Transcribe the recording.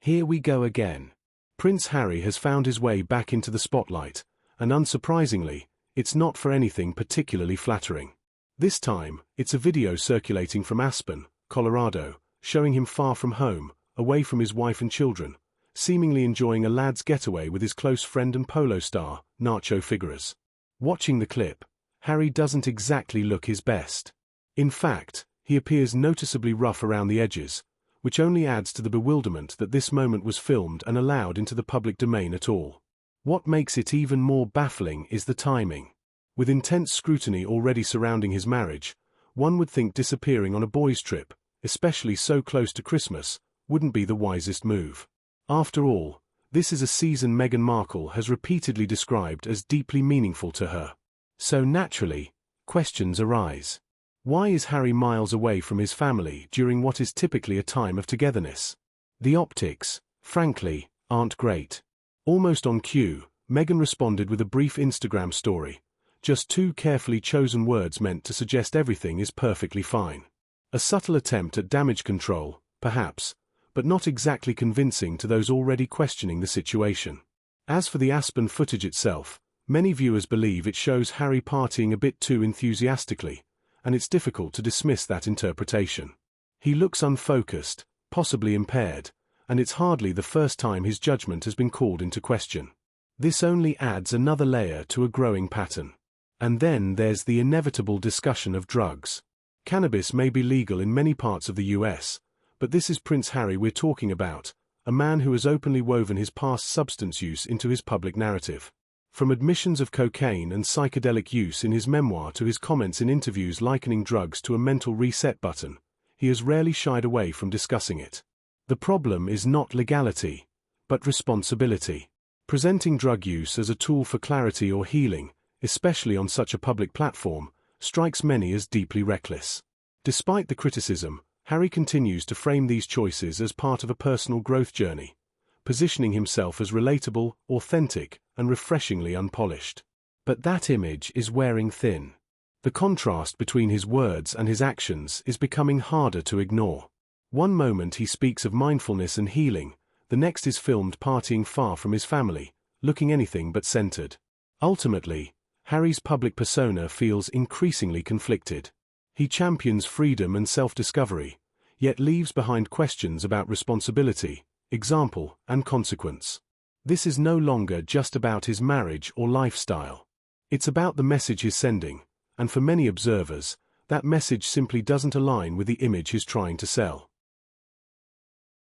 Here we go again. Prince Harry has found his way back into the spotlight, and unsurprisingly, it's not for anything particularly flattering. This time, it's a video circulating from Aspen, Colorado, showing him far from home, away from his wife and children, seemingly enjoying a lad's getaway with his close friend and polo star, Nacho Figueres. Watching the clip, Harry doesn't exactly look his best. In fact, he appears noticeably rough around the edges, which only adds to the bewilderment that this moment was filmed and allowed into the public domain at all. What makes it even more baffling is the timing. With intense scrutiny already surrounding his marriage, one would think disappearing on a boys' trip, especially so close to Christmas, wouldn't be the wisest move. After all, this is a season Meghan Markle has repeatedly described as deeply meaningful to her. So naturally, questions arise. Why is Harry miles away from his family during what is typically a time of togetherness? The optics, frankly, aren't great. Almost on cue, Meghan responded with a brief Instagram story, just two carefully chosen words meant to suggest everything is perfectly fine. A subtle attempt at damage control, perhaps, but not exactly convincing to those already questioning the situation. As for the Aspen footage itself, many viewers believe it shows Harry partying a bit too enthusiastically, and it's difficult to dismiss that interpretation. He looks unfocused, possibly impaired, and it's hardly the first time his judgment has been called into question. This only adds another layer to a growing pattern. And then there's the inevitable discussion of drugs. Cannabis may be legal in many parts of the US, but this is Prince Harry we're talking about, a man who has openly woven his past substance use into his public narrative. From admissions of cocaine and psychedelic use in his memoir to his comments in interviews likening drugs to a mental reset button, he has rarely shied away from discussing it. The problem is not legality, but responsibility. Presenting drug use as a tool for clarity or healing, especially on such a public platform, strikes many as deeply reckless. Despite the criticism, Harry continues to frame these choices as part of a personal growth journey, positioning himself as relatable, authentic, and refreshingly unpolished. But that image is wearing thin. The contrast between his words and his actions is becoming harder to ignore. One moment he speaks of mindfulness and healing, the next is filmed partying far from his family, looking anything but centered. Ultimately, Harry's public persona feels increasingly conflicted. He champions freedom and self-discovery, yet leaves behind questions about responsibility, example, and consequence. This is no longer just about his marriage or lifestyle. It's about the message he's sending, and for many observers, that message simply doesn't align with the image he's trying to sell.